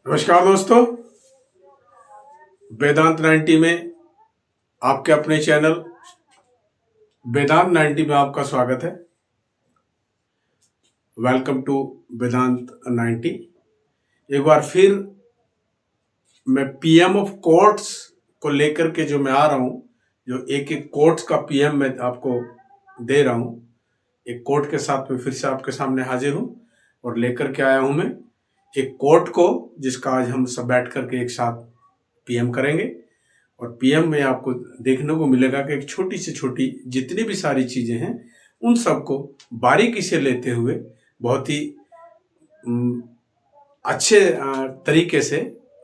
नमस्कार दोस्तों, वेदांत 90 में आपके अपने चैनल वेदांत 90 में आपका स्वागत है। वेलकम टू वेदांत 90। एक बार फिर मैं पीएम ऑफ कोर्ट्स को लेकर के जो मैं आ रहा हूँ, जो एक एक कोर्ट्स का पीएम मैं आपको दे रहा हूँ, एक कोर्ट के साथ में फिर से आपके सामने हाजिर हूँ और लेकर के आया हूँ मैं एक कोर्ट को जिसका आज हम सब बैठ करके एक साथ पीएम करेंगे। और पीएम में आपको देखने को मिलेगा कि एक छोटी से छोटी जितनी भी सारी चीज़ें हैं उन सबको बारीकी से लेते हुए बहुत ही अच्छे तरीके से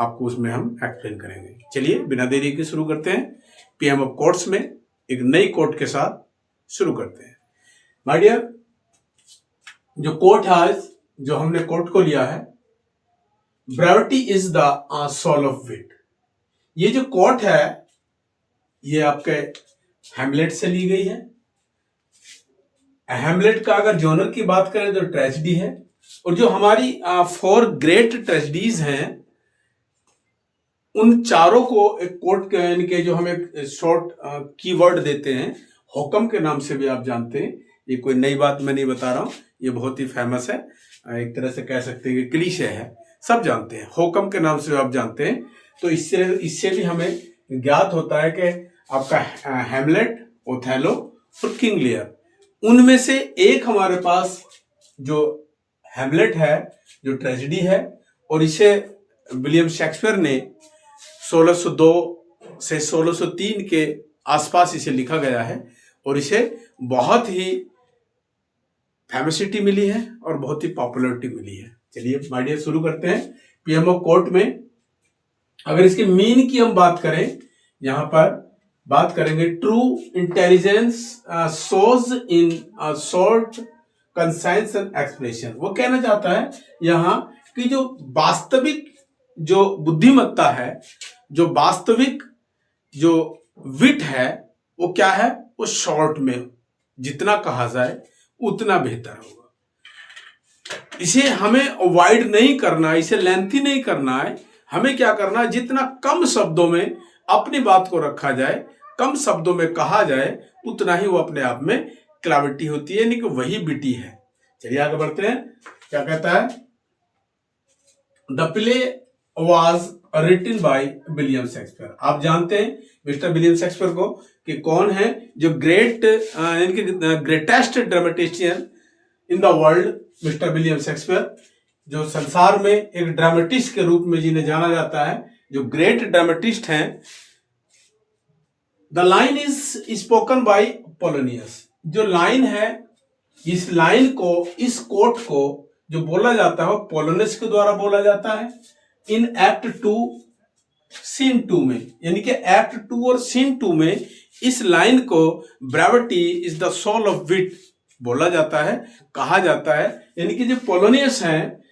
आपको उसमें हम एक्सप्लेन करेंगे। चलिए बिना देरी के शुरू करते हैं। पीएम ऑफ कोर्ट्स में एक नई कोर्ट के साथ शुरू करते हैं। माय डियर, जो कोर्ट है आज जो हमने कोर्ट को लिया है, brevity is the soul of wit. ये जो कोट है ये आपके हैमलेट से ली गई है। हैमलेट का अगर जॉनर की बात करें तो ट्रेजेडी है, और जो हमारी 4 ग्रेट ट्रेजेडीज हैं उन चारों को एक कोट के इनके जो हम एक शॉर्ट कीवर्ड देते हैं, हुक्म के नाम से भी आप जानते हैं। ये कोई नई बात मैं नहीं बता रहा हूं, ये बहुत ही फेमस है, एक तरह से कह सकते हैं कि क्लीशे है, सब जानते हैं, हुक्म के नाम से आप जानते हैं। तो इससे भी हमें ज्ञात होता है कि आपका हैमलेट, ओथेलो और किंग लियर, उनमें से एक हमारे पास जो हैमलेट है जो ट्रेजेडी है, और इसे विलियम शेक्सपियर ने 1602 से 1603 के आसपास इसे लिखा गया है, और इसे बहुत ही फेमसिटी मिली है और बहुत ही पॉपुलरिटी मिली है। चलिए माय डियर शुरू करते हैं। पीएम ऑफ कोर्ट में अगर इसके मीन की हम बात करें, यहां पर बात करेंगे true intelligence shows in short concise and expression. वो कहना चाहता है यहां कि जो वास्तविक जो बुद्धिमत्ता है, जो वास्तविक जो विट है, वो क्या है, वो शॉर्ट में जितना कहा जाए उतना बेहतर होगा। इसे हमें अवॉइड नहीं करना, इसे लेंथी नहीं करना है। हमें क्या करना है, जितना कम शब्दों में अपनी बात को रखा जाए, कम शब्दों में कहा जाए, उतना ही वो अपने आप में क्लैरिटी होती है, यानी कि वही बिटी है। चलिए आगे बढ़ते हैं। क्या कहता है, the play was written by William Shakespeare. आप जानते हैं मिस्टर विलियम शेक्सपियर को कि कौन है, जो greatest dramatician in the world, mister William Shakespeare, जो संसार में एक ड्रामेटिस्ट के रूप में जिन्हें जाना जाता है, जो ग्रेट ड्रामेटिस्ट हैं। The line is spoken by Polonius. जो लाइन है, इस लाइन को, इस कोट को जो बोला जाता है पोलोनियस के द्वारा बोला जाता है इन एक्ट 2 सीन 2 में, यानी कि एक्ट 2 और सीन 2 में इस लाइन को brevity is the soul of wit बोला जाता है, कहा जाता है। यानी कि जो पोलोनियस हैं,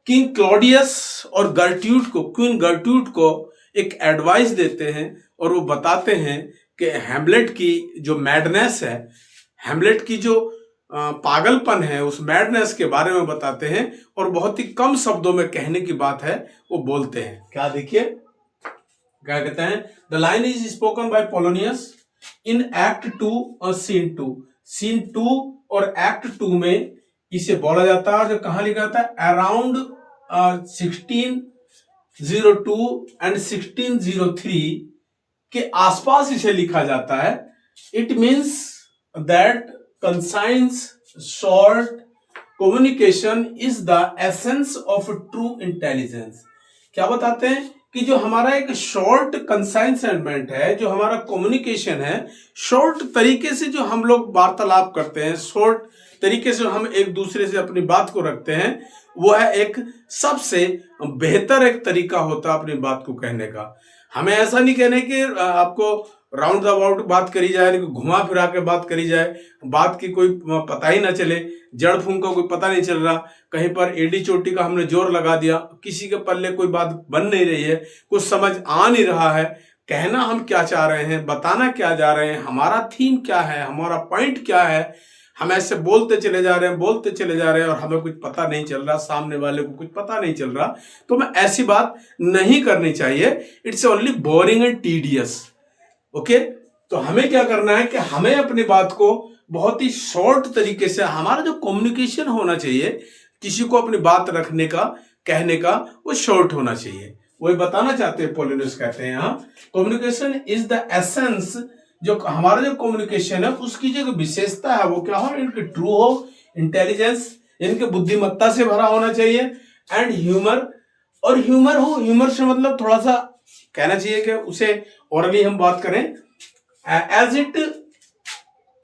किंग क्लॉडियस और गर्ट्यूड को, क्वीन गर्ट्यूड को एक एडवाइस देते हैं और वो बताते हैं कि हैमलेट की जो मैडनेस है, हैमलेट की जो पागलपन है, उस मैडनेस के बारे में बताते हैं, और बहुत ही कम शब्दों में कहने की बात है वो बोलते हैं। क्या देखिए क्या कहते हैं, the line is spoken by Polonius in act 2 और सीन 2। सीन 2 और एक्ट 2 में इसे बोला जाता है, और जो कहां लिखा जाता है, अराउंड 1602 एंड 1603 के आसपास इसे लिखा जाता है। It means that concise short communication is the essence of true intelligence. क्या बताते हैं कि जो हमारा एक शॉर्ट कंसाइनमेंट है, जो हमारा कम्युनिकेशन है, शॉर्ट तरीके से जो हम लोग वार्तालाप करते हैं, शॉर्ट तरीके से हम एक दूसरे से अपनी बात को रखते हैं, वो है एक सबसे बेहतर एक तरीका होता है अपनी बात को कहने का। हमें ऐसा नहीं कहने कि आपको राउंड अबाउट बात करी जाए, घुमा फिरा के बात करी जाए, बात की कोई पता ही ना चले, जड़ फूंक का कोई पता नहीं चल रहा, कहीं पर एडी चोटी का हमने जोर लगा दिया, किसी के पल्ले कोई बात बन नहीं रही है, कुछ समझ आ नहीं रहा है, कहना हम क्या चाह रहे हैं, बताना क्या जा रहे हैं, हमारा थीम क्या है, हमारा पॉइंट क्या है, हम ऐसे बोलते चले जा रहे हैं और हमें कुछ पता नहीं चल रहा, सामने वाले को कुछ पता नहीं चल रहा, तो हमें ऐसी बात नहीं करनी चाहिए। It's only boring and tedious. Okay, तो हमें क्या करना है कि हमें अपनी बात को बहुत ही शॉर्ट तरीके से, हमारा जो कम्युनिकेशन होना चाहिए, किसी को अपनी बात रखने का, कहने का, वो शॉर्ट होना चाहिए। वही बताना चाहते हैं पोलिनस, कहते हैं यहाँ कम्युनिकेशन इज द एसेंस। जो हमारा जो कम्युनिकेशन है उसकी जो विशेषता है वो क्या हो, इनकी ट्रू हो, इंटेलिजेंस, इनके बुद्धिमत्ता से भरा होना चाहिए, एंड ह्यूमर। और ह्यूमर हो, ह्यूमर से मतलब थोड़ा सा कहना चाहिए कि उसे ओरली हम बात करें, एज इट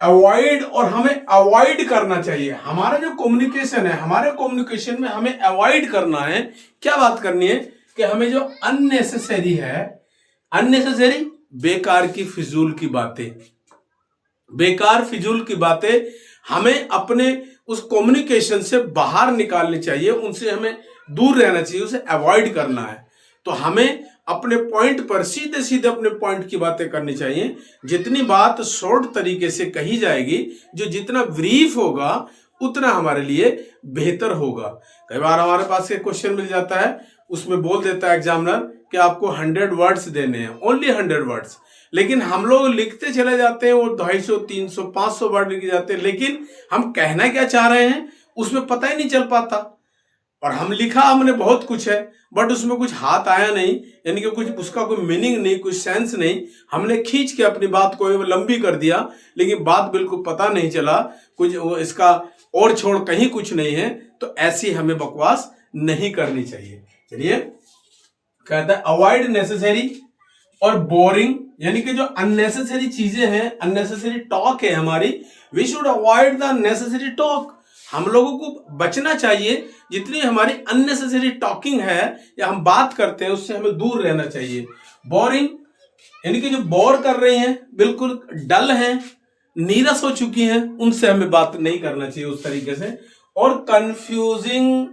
अवॉइड, और हमें अवॉइड करना चाहिए। हमारा जो कम्युनिकेशन है, हमारे कम्युनिकेशन में हमें अवॉइड करना है, क्या बात करनी है कि हमें जो अननेसेसरी है, अननेसेसरी बेकार की फिजूल की बातें, बेकार फिजूल की बातें हमें अपने उस कम्युनिकेशन से बाहर निकालनी चाहिए, उनसे हमें दूर रहना चाहिए, उसे अवॉइड करना है। तो हमें अपने पॉइंट पर सीधे सीधे अपने पॉइंट की बातें करनी चाहिए। जितनी बात शॉर्ट तरीके से कही जाएगी, जो जितना ब्रीफ होगा उतना हमारे लिए बेहतर होगा। कई बार हमारे पास एक क्वेश्चन मिल जाता है, उसमें बोल देता है एग्जामिनर कि आपको 100 वर्ड्स देने हैं, ओनली 100 वर्ड्स, लेकिन हम लोग लिखते चले जाते हैं, वो 250, 300, 500 वर्ड लिखे जाते हैं, लेकिन हम कहना क्या चाह रहे हैं उसमें पता ही नहीं चल पाता। और हम लिखा हमने बहुत कुछ है, बट उसमें कुछ हाथ आया नहीं, यानी कि कुछ उसका कोई मीनिंग नहीं, कुछ सेंस नहीं। हमने खींच के अपनी बात को लंबी कर दिया, लेकिन बात बिल्कुल पता नहीं चला, कुछ इसका और छोड़ कहीं कुछ नहीं है। तो ऐसी हमें बकवास नहीं करनी चाहिए। चलिए, कहता है अवॉइड नेसेसरी और बोरिंग, यानी कि जो अननेसेसरी चीजें हैं, अननेसेसरी टॉक है हमारी, we should avoid the necessary talk. हम लोगों को बचना चाहिए, जितनी हमारी अननेसेसरी टॉकिंग है या हम बात करते हैं उससे हमें दूर रहना चाहिए। बोरिंग, यानी कि जो बोर कर रही हैं, बिल्कुल डल हैं, नीरस हो चुकी हैं, उनसे हमें बात नहीं करना चाहिए उस तरीके से। और कंफ्यूजिंग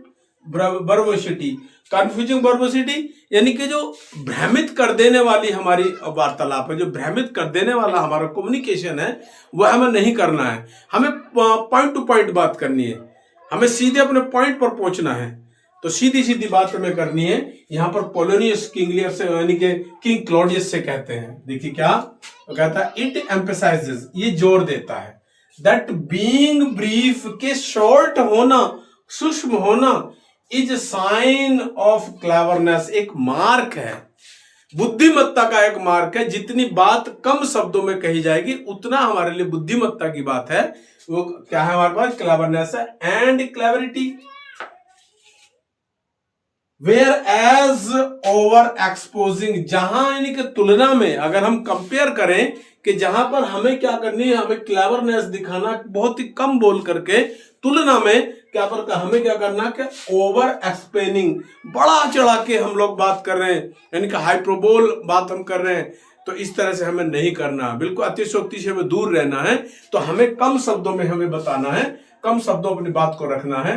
वर्बोसिटी, कंफ्यूजिंग वर्बोसिटी यानी कि जो भ्रमित कर देने वाली हमारी वार्तालाप है, जो भ्रमित कर देने वाला हमारा कम्युनिकेशन है, वह हमें नहीं करना है। हमें पॉइंट टू पॉइंट बात करनी है, हमें सीधे अपने पॉइंट पर पहुंचना है। तो सीधी सीधी बात हमें करनी है। यहां पर पोलोनियस किंग से, यानी कि किंग क्लॉडियस से कहते हैं, देखिए क्या तो कहता है, इट एम्फसाइजेस, ये जोर देता है, दैट बीइंग ब्रीफ, के शॉर्ट होना, सूक्ष्म होना, इज साइन ऑफ क्लेवरनेस, एक मार्क है, बुद्धिमत्ता का एक मार्क है। जितनी बात कम शब्दों में कही जाएगी उतना हमारे लिए बुद्धिमत्ता की बात है। वो क्या है हमारे पास, क्लेवरनेस है, and clarity. Whereas over exposing, जहां यानी कि तुलना में, अगर हम कंपेयर करें कि जहां पर हमें क्या करनी है, हमें क्लेवरनेस दिखाना बहुत ही कम बोल करके, तुलना में क्या पर हमें क्या करना कि ओवर एक्सप्लेनिंग, बड़ा चढ़ा के हम लोग बात कर रहे हैं, यानी कि हाइपरबोल बात हम कर रहे हैं। तो इस तरह से हमें नहीं करना, बिल्कुल अतिशयोक्ति से हमें दूर रहना है। तो हमें कम शब्दों में हमें बताना है, कम शब्दों अपनी बात को रखना है।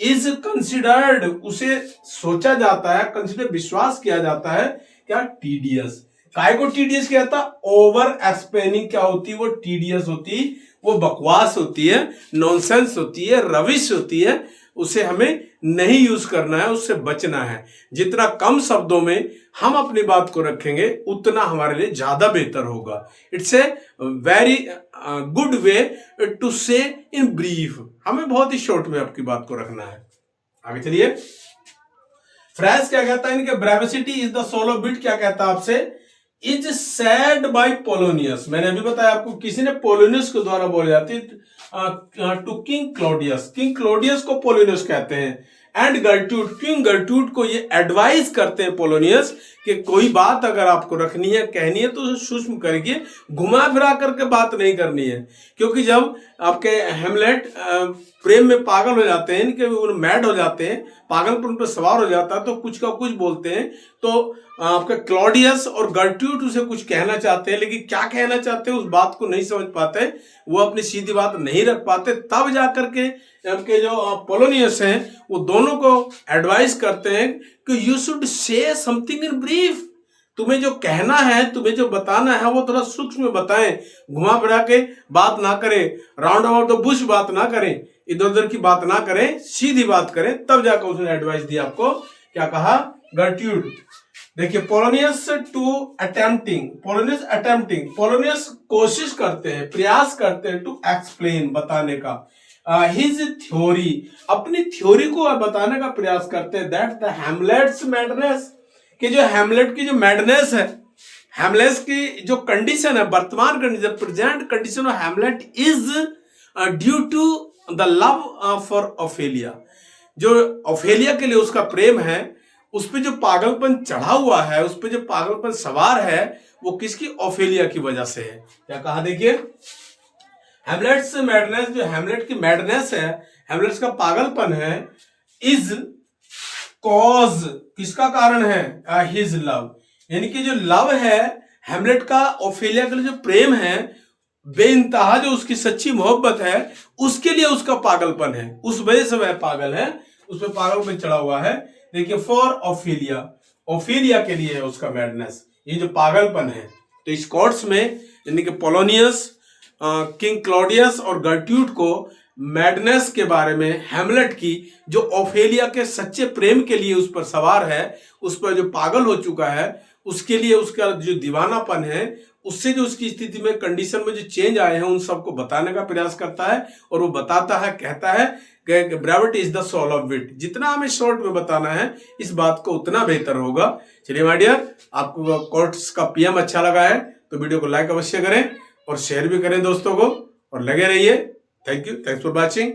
इज कंसिडर्ड, उसे सोचा जाता है, कंसिडर विश्वास किया जाता है, क्या टीडियस। काय को टीडियस कहता, ओवर एक्सप्लेनिंग क्या होती है, वो टीडियस होती, वो बकवास होती है, नॉनसेंस होती है, रविश होती है, उसे हमें नहीं यूज करना है, उससे बचना है। जितना कम शब्दों में हम अपनी बात को रखेंगे उतना हमारे लिए ज्यादा बेहतर होगा। It's a very good way to say in brief, हमें बहुत ही शॉर्ट में आपकी बात को रखना है। आगे चलिए, फ्रेज क्या कहता है, इनके ब्रेविसिटी इज द सोल ऑफ विट, क्या कहता है आपसे, इज सेड बाय पोलोनियस। मैंने अभी बताया आपको, किसी ने पोलोनियस के द्वारा बोली जाती है to King Claudius, King Claudius को पोलोनियस कहते हैं। एंड गर्ट्यूड, किंग गर्ट्यूड को ये एडवाइस करते हैं पोलोनियस कि कोई बात अगर आपको रखनी है, कहनी है, तो सूक्ष्म करके, घुमा फिरा करके बात नहीं करनी है। क्योंकि जब आपके हेमलेट प्रेम में पागल हो जाते हैं, इनके वो मैड हो जाते हैं, पागलपन पर सवार हो जाता है, तो कुछ का कुछ बोलते हैं। तो आपका क्लॉडियस और गर्ट्यूड उसे कुछ कहना चाहते हैं, लेकिन क्या कहना चाहते हैं उस बात को नहीं समझ पाते, वो अपनी सीधी बात नहीं रख पाते। तब जाकर के आपके जो पोलोनियस हैं वो दोनों को एडवाइस करते हैं कि you should say something in brief, तुम्हें जो कहना है, तुम्हें जो बताना है, वो थोड़ा सूक्ष्म में बताएं, घुमा फिरा के बात ना करें, राउंड अबाउट द बुश बात ना करें, इधर उधर की बात ना करें, सीधी बात करें। तब जाकर उसने एडवाइस दी आपको, क्या कहा, गर्ट्यूड। देखिए, पोलोनियस पोलोनियस कोशिश करते हैं, प्रयास करते हैं टू एक्सप्लेन, बताने का, हिज थ्योरी, अपनी थ्योरी को बताने का प्रयास करते हैं, दैट द हैमलेट्स मैडनेस, कि जो हैमलेट की जो मैडनेस है, हैमलेट की जो कंडीशन है, वर्तमान condition, present condition of Hamlet is due to the love for Ophelia, जो ओफेलिया के लिए उसका प्रेम है, उस पे जो पागलपन चढ़ा हुआ है, उस पे जो पागलपन सवार है, वो किसकी, ओफेलिया की वजह से है। क्या कहा, देखिए, हैमलेट्स मैडनेस, जो हैमलेट की मैडनेस है, हैमलेट्स का पागलपन है, इज कॉज, किसका कारण है, हिज लव, यानी कि जो लव है हैमलेट का ओफेलिया के लिए, जो प्रेम है, बेइंतहा जो उसकी सच्ची मोहब्बत है, उसके लिए उसका पागलपन है, उस वजह से वह पागल है, उस पर पागलपन चढ़ा हुआ है। देखिए, फॉर ओफेलिया, ओफेलिया के लिए है उसका मैडनेस, ये जो पागलपन है। तो इस कोर्ट्स में यानी कि पोलोनियस, किंग क्लॉडियस और गर्ट्यूड को मैडनेस के बारे में, हैमलेट की जो ओफेलिया के सच्चे प्रेम के लिए उस पर सवार है, उस पर जो पागल हो चुका है, उसके लिए उसका जो दीवानापन है, उससे जो उसकी स्थिति में, कंडीशन में जो चेंज आए हैं, उन सबको बताने का प्रयास करता है। और वो बताता है, कहता है कि brevity is the soul of wit, जितना हमें शॉर्ट में बताना है इस बात को, उतना बेहतर होगा। चलिए माय डियर, आपको कोर्ट्स का पीएम अच्छा लगा है तो वीडियो को लाइक अवश्य करें और शेयर भी करें दोस्तों को, और लगे रहिए। Thank you, thanks for watching.